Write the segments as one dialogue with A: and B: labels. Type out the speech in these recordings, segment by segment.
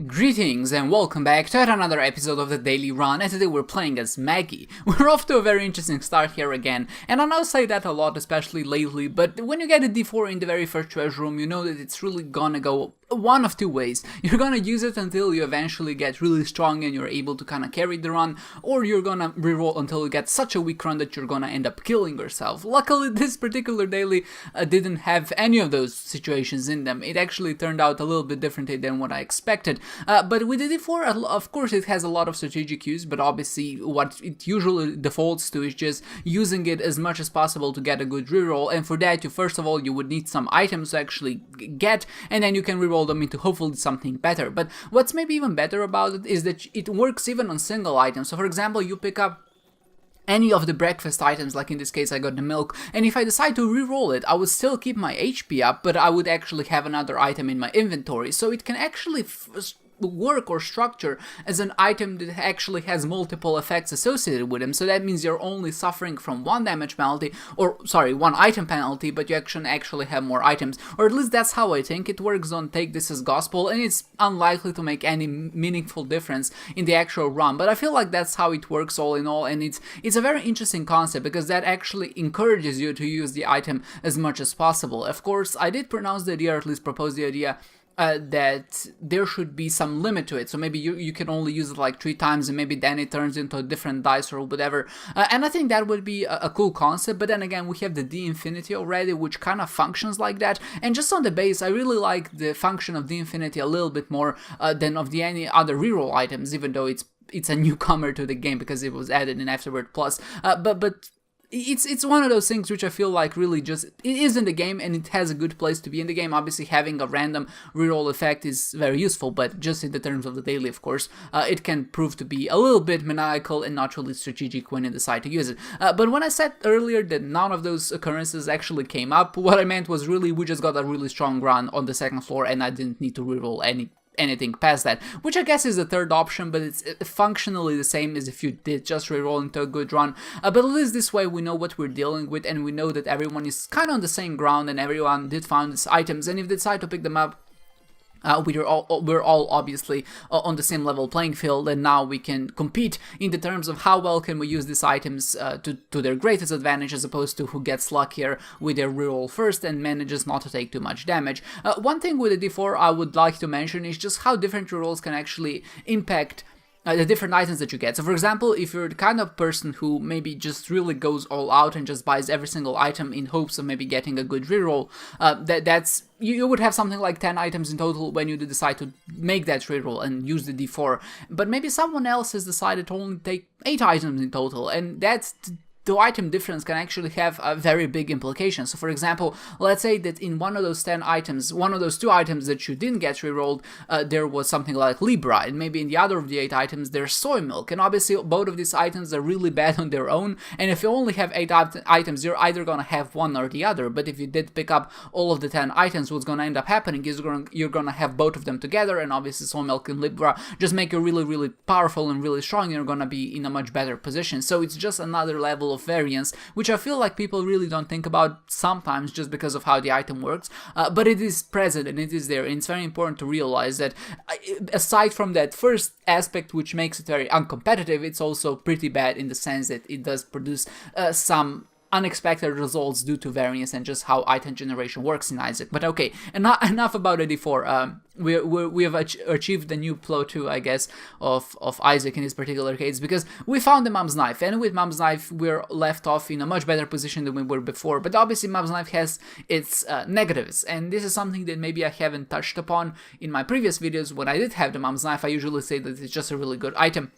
A: Greetings and welcome back to yet another episode of the Daily Run, and today we're playing as Maggie. We're off to a very interesting start here again, and I know I say that a lot, especially lately, but when you get a d4 in the very first treasure room, you know that it's really gonna go one of two ways. You're gonna use it until you eventually get really strong and you're able to kind of carry the run, or you're gonna reroll until you get such a weak run that you're gonna end up killing yourself. Luckily, this particular daily didn't have any of those situations in them. It actually turned out a little bit differently than what I expected. But with the d4, of course, it has a lot of strategic use, but obviously what it usually defaults to is just using it as much as possible to get a good reroll, and for that, first of all, you would need some items to actually get, and then you can reroll them into hopefully something better. But what's maybe even better about it is that it works even on single items. So for example, you pick up any of the breakfast items, like in this case I got the milk, and if I decide to re-roll it, I would still keep my HP up, but I would actually have another item in my inventory, so it can actually work or structure as an item that actually has multiple effects associated with them. So that means you're only suffering from one damage penalty, one item penalty, but you actually have more items, or at least that's how I think it works. Don't take this as gospel, and it's unlikely to make any meaningful difference in the actual run, but I feel like that's how it works all in all, and it's a very interesting concept because that actually encourages you to use the item as much as possible. Of course, I did pronounce the idea, or at least propose the idea, that there should be some limit to it, so maybe you can only use it like 3 times, and maybe then it turns into a different dice roll, whatever, and I think that would be a cool concept. But then again, we have the D Infinity already, which kind of functions like that, and just on the base, I really like the function of D Infinity a little bit more than of the any other reroll items, even though it's a newcomer to the game because it was added in Afterbirth Plus, but it's one of those things which I feel like really just, it is in the game and it has a good place to be in the game. Obviously having a random reroll effect is very useful, but just in the terms of the daily, of course, it can prove to be a little bit maniacal and not really strategic when you decide to use it. But when I said earlier that none of those occurrences actually came up, what I meant was really we just got a really strong run on the second floor and I didn't need to reroll anything past that, which I guess is the third option, but it's functionally the same as if you did just reroll into a good run, but at least this way we know what we're dealing with, and we know that everyone is kind of on the same ground and everyone did find these items, and if they decide to pick them up, we're all obviously on the same level playing field, and now we can compete in the terms of how well can we use these items to their greatest advantage, as opposed to who gets luckier with their reroll first and manages not to take too much damage. One thing with the d4 I would like to mention is just how different rerolls can actually impact the different items that you get. So for example, if you're the kind of person who maybe just really goes all out and just buys every single item in hopes of maybe getting a good reroll, that's you would have something like 10 items in total when you decide to make that reroll and use the d4, but maybe someone else has decided to only take 8 items in total, and that's the item difference can actually have a very big implication. So for example, let's say that in one of those 10 items, one of those 2 items that you didn't get rerolled, there was something like Libra, and maybe in the other of the 8 items there's soy milk, and obviously both of these items are really bad on their own, and if you only have 8 items, you're either gonna have one or the other, but if you did pick up all of the 10 items, what's gonna end up happening is you're gonna have both of them together, and obviously soy milk and Libra just make you really, really powerful and really strong, and you're gonna be in a much better position. So it's just another level of variance, which I feel like people really don't think about sometimes just because of how the item works, but it is present and it is there, and it's very important to realize that aside from that first aspect which makes it very uncompetitive, it's also pretty bad in the sense that it does produce some unexpected results due to variance and just how item generation works in Isaac. But okay, enough about the d4. We have achieved the new plot 2, I guess, of Isaac in this particular case, because we found the Mom's Knife, and with Mom's Knife we're left off in a much better position than we were before. But obviously Mom's Knife has its negatives, and this is something that maybe I haven't touched upon in my previous videos. When I did have the Mom's Knife, I usually say that it's just a really good item.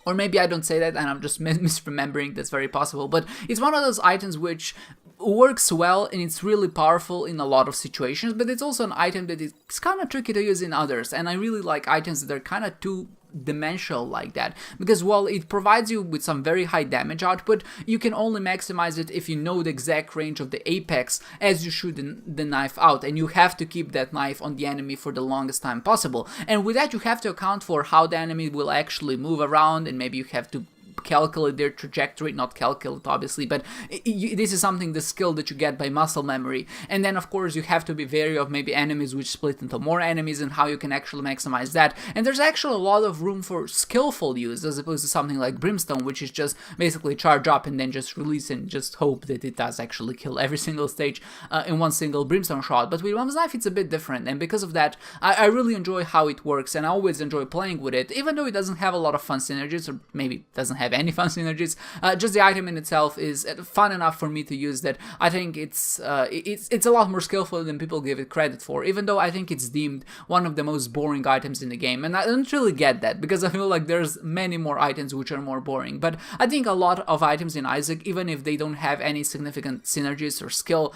A: Or maybe I don't say that and I'm just misremembering, that's very possible, but it's one of those items which works well and it's really powerful in a lot of situations, but it's also an item that is kind of tricky to use in others, and I really like items that are kind of too dimensional like that, because while it provides you with some very high damage output, you can only maximize it if you know the exact range of the apex as you shoot the knife out, and you have to keep that knife on the enemy for the longest time possible, and with that you have to account for how the enemy will actually move around, and maybe you have to calculate their trajectory, not calculate obviously, but this is something, the skill that you get by muscle memory. And then of course you have to be wary of maybe enemies which split into more enemies and how you can actually maximize that. And there's actually a lot of room for skillful use as opposed to something like Brimstone, which is just basically charge up and then just release and just hope that it does actually kill every single stage in one single Brimstone shot. But with Mom's Knife it's a bit different, and because of that I really enjoy how it works, and I always enjoy playing with it, even though it doesn't have a lot of fun synergies, or maybe doesn't have any fun synergies. Just the item in itself is fun enough for me to use that I think it's a lot more skillful than people give it credit for, even though I think it's deemed one of the most boring items in the game. And I don't really get that, because I feel like there's many more items which are more boring. But I think a lot of items in Isaac, even if they don't have any significant synergies or skill,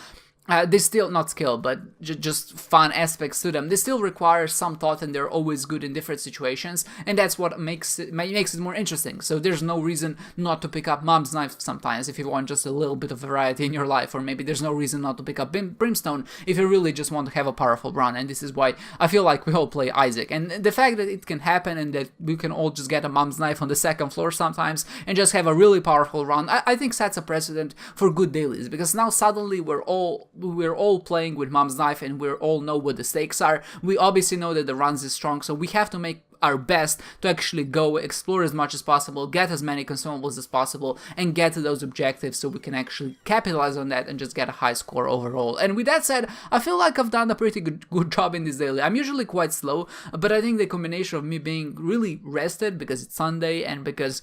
A: they still, not skill, but just fun aspects to them, they still require some thought, and they're always good in different situations, and that's what makes it more interesting. So there's no reason not to pick up Mom's Knife sometimes if you want just a little bit of variety in your life, or maybe there's no reason not to pick up Brimstone if you really just want to have a powerful run. And this is why I feel like we all play Isaac, and the fact that it can happen and that we can all just get a Mom's Knife on the second floor sometimes and just have a really powerful run, I think sets a precedent for good dailies, because now suddenly we're all playing with Mom's Knife and we all know what the stakes are. We obviously know that the runs is strong, so we have to make our best to actually go explore as much as possible, get as many consumables as possible, and get to those objectives so we can actually capitalize on that and just get a high score overall. And with that said, I feel like I've done a pretty good job in this daily. I'm usually quite slow, but I think the combination of me being really rested because it's Sunday and because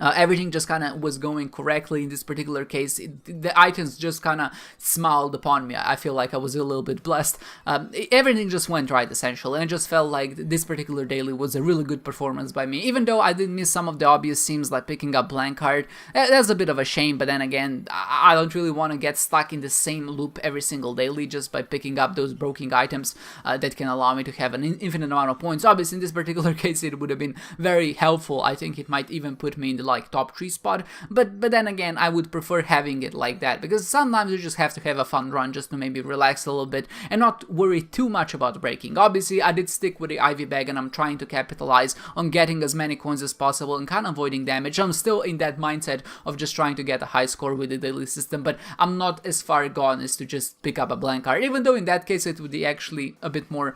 A: everything just kind of was going correctly in this particular case, the items just kind of smiled upon me. I feel like I was a little bit blessed. Everything just went right essentially, and I just felt like this particular daily was a really good performance by me, even though I did miss some of the obvious themes like picking up blank card. That's a bit of a shame, but then again, I don't really want to get stuck in the same loop every single daily just by picking up those broken items that can allow me to have an infinite amount of points. Obviously in this particular case it would have been very helpful. I think it might even put me in the like top 3 spot, but then again I would prefer having it like that, because sometimes you just have to have a fun run just to maybe relax a little bit and not worry too much about breaking. Obviously I did stick with the Ivy bag and I'm trying to capitalize on getting as many coins as possible and kind of avoiding damage. I'm still in that mindset of just trying to get a high score with the daily system, but I'm not as far gone as to just pick up a blank card, even though in that case it would be actually a bit more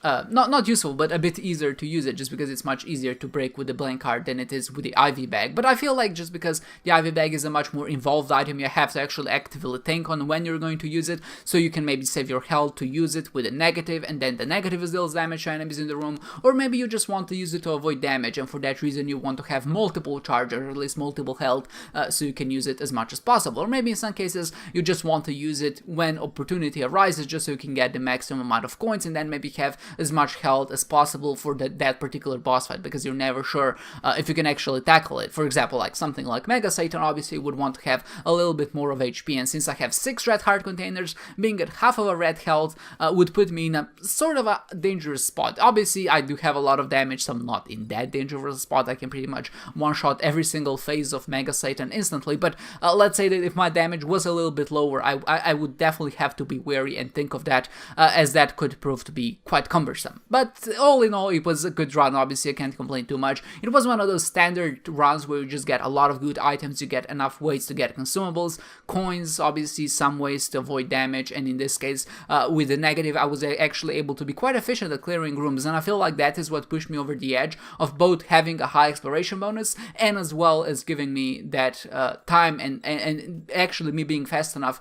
A: not useful, but a bit easier to use it, just because it's much easier to break with the blank card than it is with the Ivy bag. But I feel like just because the Ivy bag is a much more involved item, you have to actually actively think on when you're going to use it, so you can maybe save your health to use it with a negative, and then the negative deals damage to enemies in the room, or maybe you just want to use it to avoid damage, and for that reason you want to have multiple charges, or at least multiple health, so you can use it as much as possible. Or maybe in some cases you just want to use it when opportunity arises, just so you can get the maximum amount of coins, and then maybe have as much health as possible for that particular boss fight, because you're never sure if you can actually tackle it. For example, like something like Mega Satan obviously would want to have a little bit more of HP, and since I have 6 red heart containers, being at half of a red health would put me in a sort of a dangerous spot. Obviously I do have a lot of damage, so I'm not in that dangerous spot. I can pretty much one-shot every single phase of Mega Satan instantly, but let's say that if my damage was a little bit lower, I would definitely have to be wary and think of that, as that could prove to be quite cumbersome. But all in all, it was a good run. Obviously I can't complain too much. It was one of those standard runs where you just get a lot of good items, you get enough ways to get consumables, coins, obviously some ways to avoid damage, and in this case with the negative I was actually able to be quite efficient at clearing rooms, and I feel like that is what pushed me over the edge of both having a high exploration bonus and as well as giving me that time and actually me being fast enough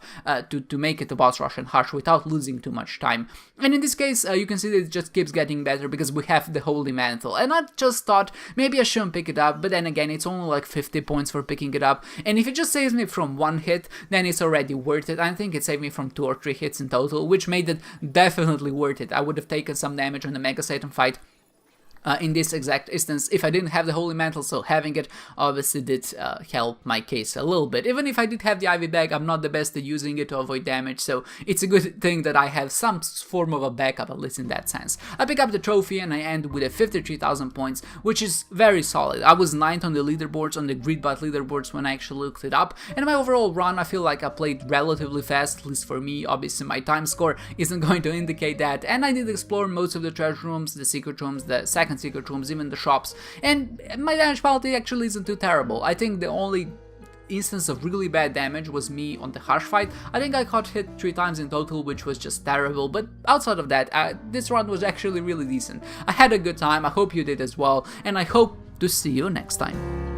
A: to make it to boss rush and hush without losing too much time. And in this case you can see that it just keeps getting better because we have the Holy Mantle, and I just thought maybe I shouldn't pick it up, but then again it's only like 50 points for picking it up, and if it just saves me from 1 hit then it's already worth it. I think it saved me from 2 or 3 hits in total, which made it definitely worth it. I would have taken some damage on the Mega Satan fight in this exact instance if I didn't have the Holy Mantle, so having it obviously did help my case a little bit. Even if I did have the Ivy bag, I'm not the best at using it to avoid damage, so it's a good thing that I have some form of a backup, at least in that sense. I pick up the trophy and I end with a 53,000 points, which is very solid. I was 9th on the leaderboards, on the Greedbot leaderboards when I actually looked it up, and my overall run I feel like I played relatively fast, at least for me. Obviously my time score isn't going to indicate that, and I did explore most of the treasure rooms, the secret rooms, the second second secret rooms, even the shops, and my damage penalty actually isn't too terrible. I think the only instance of really bad damage was me on the harsh fight. I think I got hit 3 times in total, which was just terrible, but outside of that, this run was actually really decent. I had a good time, I hope you did as well, and I hope to see you next time.